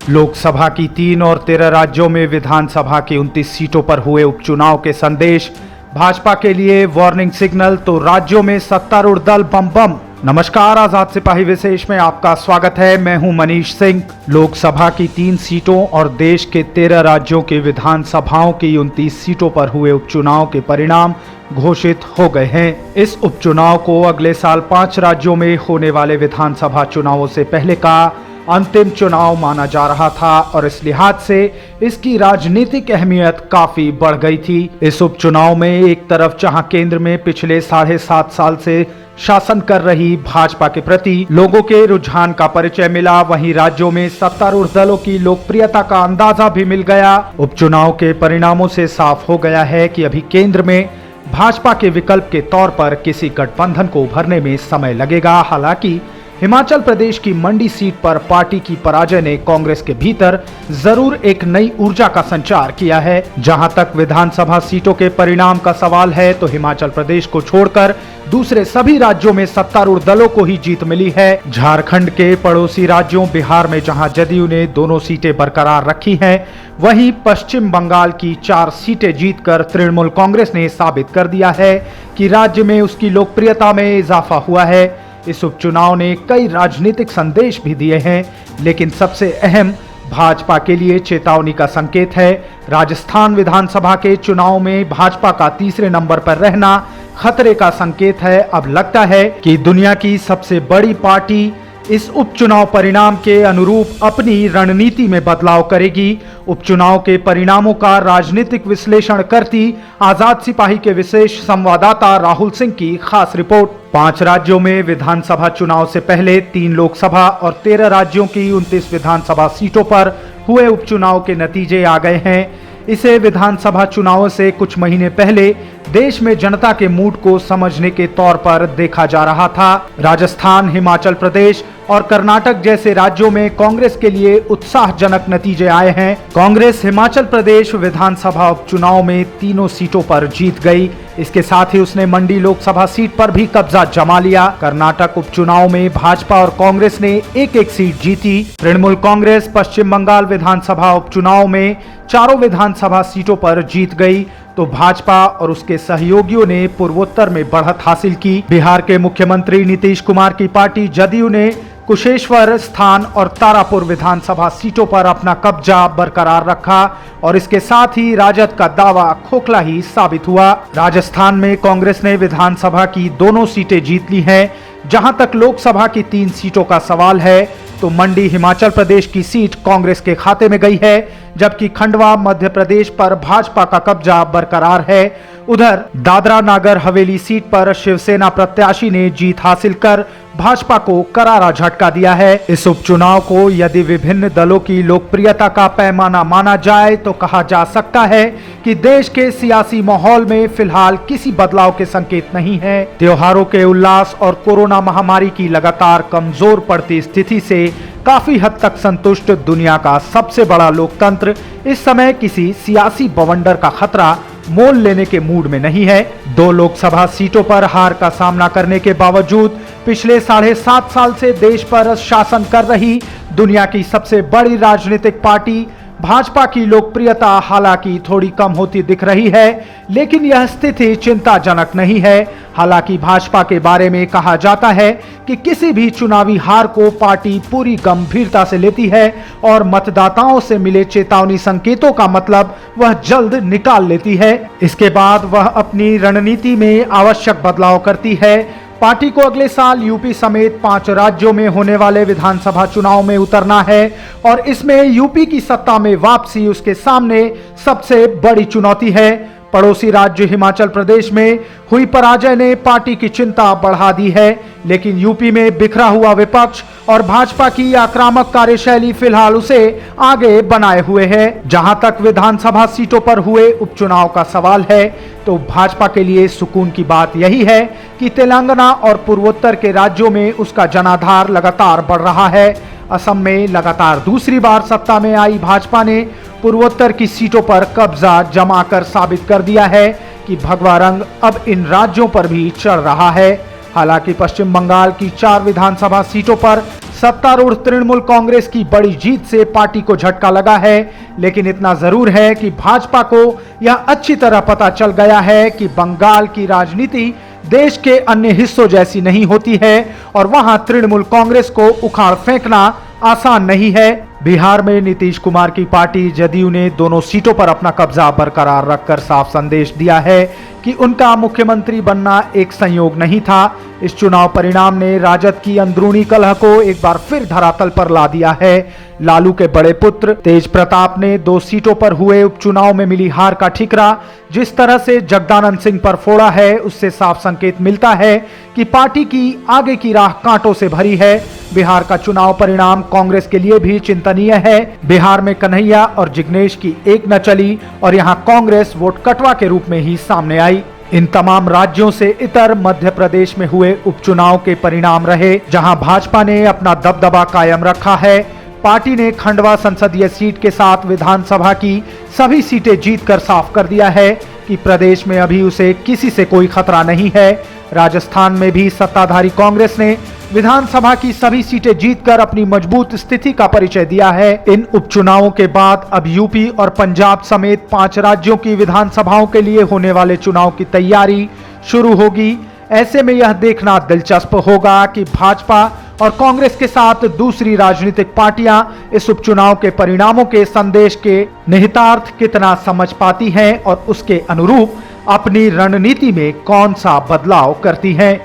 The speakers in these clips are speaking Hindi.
लोकसभा की 3 और 13 राज्यों में विधानसभा की 29 सीटों पर हुए उपचुनाव के संदेश, भाजपा के लिए वार्निंग सिग्नल तो राज्यों में सत्तारूढ़ दल बम बम। नमस्कार, आजाद सिपाही विशेष में आपका स्वागत है। मैं हूं मनीष सिंह। लोकसभा की 3 सीटों और देश के 13 राज्यों की विधानसभाओं की 29 सीटों पर हुए उपचुनाव के परिणाम घोषित हो गए हैं। इस उपचुनाव को अगले साल 5 राज्यों में होने वाले विधानसभा चुनावों से पहले का अंतिम चुनाव माना जा रहा था और इस लिहाज से इसकी राजनीतिक अहमियत काफी बढ़ गई थी। इस उपचुनाव में एक तरफ जहां केंद्र में पिछले 7.5 साल से शासन कर रही भाजपा के प्रति लोगों के रुझान का परिचय मिला, वहीं राज्यों में सत्तारूढ़ दलों की लोकप्रियता का अंदाजा भी मिल गया। उपचुनाव के परिणामों से साफ हो गया है कि अभी केंद्र में भाजपा के विकल्प के तौर पर किसी गठबंधन को उभरने में समय लगेगा। हालांकि हिमाचल प्रदेश की मंडी सीट पर पार्टी की पराजय ने कांग्रेस के भीतर जरूर एक नई ऊर्जा का संचार किया है। जहां तक विधानसभा सीटों के परिणाम का सवाल है तो हिमाचल प्रदेश को छोड़कर दूसरे सभी राज्यों में सत्तारूढ़ दलों को ही जीत मिली है। झारखंड के पड़ोसी राज्यों बिहार में जहां जदयू ने दोनों सीटें बरकरार रखी हैं, वहीं पश्चिम बंगाल की 4 सीटें जीतकर तृणमूल कांग्रेस ने साबित कर दिया है कि राज्य में उसकी लोकप्रियता में इजाफा हुआ है। इस उपचुनाव ने कई राजनीतिक संदेश भी दिए हैं, लेकिन सबसे अहम भाजपा के लिए चेतावनी का संकेत है। राजस्थान विधानसभा के चुनाव में भाजपा का तीसरे नंबर पर रहना खतरे का संकेत है। अब लगता है कि दुनिया की सबसे बड़ी पार्टी इस उपचुनाव परिणाम के अनुरूप अपनी रणनीति में बदलाव करेगी। उपचुनाव के परिणामों का राजनीतिक विश्लेषण करती आजाद सिपाही के विशेष संवाददाता राहुल सिंह की खास रिपोर्ट। 5 राज्यों में विधानसभा चुनाव से पहले 3 लोकसभा और 13 राज्यों की 29 विधानसभा सीटों पर हुए उपचुनाव के नतीजे आ गए हैं। इसे विधानसभा चुनावों से कुछ महीने पहले देश में जनता के मूड को समझने के तौर पर देखा जा रहा था। राजस्थान, हिमाचल प्रदेश और कर्नाटक जैसे राज्यों में कांग्रेस के लिए उत्साहजनक नतीजे आए हैं। कांग्रेस हिमाचल प्रदेश विधानसभा उपचुनाव में 3 सीटों पर जीत गई। इसके साथ ही उसने मंडी लोकसभा सीट पर भी कब्जा जमा लिया। कर्नाटक उपचुनाव में भाजपा और कांग्रेस ने एक-एक सीट जीती। तृणमूल कांग्रेस पश्चिम बंगाल विधानसभा उपचुनाव में 4 विधानसभा सीटों पर जीत गई, तो भाजपा और उसके सहयोगियों ने पूर्वोत्तर में बढ़त हासिल की। बिहार के मुख्यमंत्री नीतीश कुमार की पार्टी जदयू ने कुशेश्वर स्थान और तारापुर विधानसभा सीटों पर अपना कब्जा बरकरार रखा और इसके साथ ही राजद का दावा खोखला ही साबित हुआ। राजस्थान में कांग्रेस ने विधानसभा की दोनों सीटें जीत ली हैं। जहां तक लोकसभा की 3 सीटों का सवाल है तो मंडी हिमाचल प्रदेश की सीट कांग्रेस के खाते में गई है, जबकि खंडवा मध्य प्रदेश पर भाजपा का कब्जा बरकरार है। उधर दादरा नागर हवेली सीट पर शिवसेना प्रत्याशी ने जीत हासिल कर भाजपा को करारा झटका दिया है। इस उपचुनाव को यदि विभिन्न दलों की लोकप्रियता का पैमाना माना जाए तो कहा जा सकता है कि देश के सियासी माहौल में फिलहाल किसी बदलाव के संकेत नहीं है। त्योहारों के उल्लास और कोरोना महामारी की लगातार कमजोर पड़ती स्थिति से काफी हद तक संतुष्ट दुनिया का सबसे बड़ा लोकतंत्र इस समय किसी सियासी बवंडर का खतरा मोल लेने के मूड में नहीं है। 2 लोकसभा सीटों पर हार का सामना करने के बावजूद पिछले 7.5 साल से देश पर शासन कर रही दुनिया की सबसे बड़ी राजनीतिक पार्टी भाजपा की लोकप्रियता हालांकि थोड़ी कम होती दिख रही है, लेकिन यह स्थिति चिंताजनक नहीं है। हालांकि भाजपा के बारे में कहा जाता है कि किसी भी चुनावी हार को पार्टी पूरी गंभीरता से लेती है और मतदाताओं से मिले चेतावनी संकेतों का मतलब वह जल्द निकाल लेती है। इसके बाद वह अपनी रणनीति में आवश्यक बदलाव करती है। पार्टी को अगले साल यूपी समेत 5 राज्यों में होने वाले विधानसभा चुनाव में उतरना है और इसमें यूपी की सत्ता में वापसी उसके सामने सबसे बड़ी चुनौती है। पड़ोसी राज्य हिमाचल प्रदेश में हुई पराजय ने पार्टी की चिंता बढ़ा दी है, लेकिन यूपी में बिखरा हुआ विपक्ष और भाजपा की आक्रामक कार्यशैली फिलहाल उसे आगे बनाए हुए है। जहां तक विधानसभा सीटों पर हुए उपचुनाव का सवाल है तो भाजपा के लिए सुकून की बात यही है कि तेलंगाना और पूर्वोत्तर के राज्यों में उसका जनाधार लगातार बढ़ रहा है। असम में लगातार दूसरी बार सत्ता में आई भाजपा ने पूर्वोत्तर की सीटों पर कब्जा जमाकर साबित कर दिया है कि भगवा रंग अब इन राज्यों पर भी चढ़ रहा है। हालांकि पश्चिम बंगाल की 4 विधानसभा सीटों पर सत्तारूढ़ तृणमूल कांग्रेस की बड़ी जीत से पार्टी को झटका लगा है, लेकिन इतना जरूर है कि भाजपा को यह अच्छी तरह पता चल गया है कि बंगाल की राजनीति देश के अन्य हिस्सों जैसी नहीं होती है और वहां तृणमूल कांग्रेस को उखाड़ फेंकना आसान नहीं है। बिहार में नीतीश कुमार की पार्टी जदयू ने दोनों सीटों पर अपना कब्जा बरकरार रखकर साफ संदेश दिया है कि उनका मुख्यमंत्री बनना एक संयोग नहीं था। इस चुनाव परिणाम ने राजद की अंदरूनी कलह को एक बार फिर धरातल पर ला दिया है। लालू के बड़े पुत्र तेज प्रताप ने 2 सीटों पर हुए उपचुनाव में मिली हार का ठिकरा जिस तरह से जगदानंद सिंह पर फोड़ा है, उससे साफ संकेत मिलता है कि पार्टी की आगे की राह कांटों से भरी है। बिहार का चुनाव परिणाम कांग्रेस के लिए भी चिंतनीय है। बिहार में कन्हैया और जिग्नेश की एक न चली और यहां कांग्रेस वोट कटवा के रूप में ही सामने आई। इन तमाम राज्यों से इतर मध्य प्रदेश में हुए उपचुनाव के परिणाम रहे, जहां भाजपा ने अपना दबदबा कायम रखा है। पार्टी ने खंडवा संसदीय सीट के साथ विधानसभा की सभी सीटें जीतकर साफ कर दिया है कि प्रदेश में अभी उसे किसी से कोई खतरा नहीं है। राजस्थान में भी सत्ताधारी कांग्रेस ने विधानसभा की सभी सीटें जीतकर अपनी मजबूत स्थिति का परिचय दिया है। इन उपचुनावों के बाद अब यूपी और पंजाब समेत 5 राज्यों की विधानसभाओं के लिए होने वाले चुनाव की तैयारी शुरू होगी। ऐसे में यह देखना दिलचस्प होगा कि भाजपा और कांग्रेस के साथ दूसरी राजनीतिक पार्टियां इस उपचुनाव के परिणामों के संदेश के निहितार्थ कितना समझ पाती हैं और उसके अनुरूप अपनी रणनीति में कौन सा बदलाव करती हैं।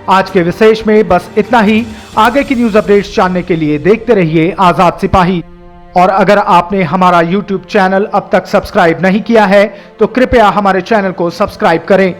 आज के विशेष में बस इतना ही। आगे की न्यूज अपडेट्स जानने के लिए देखते रहिए आजाद सिपाही। और अगर आपने हमारा YouTube चैनल अब तक सब्सक्राइब नहीं किया है तो कृपया हमारे चैनल को सब्सक्राइब करें।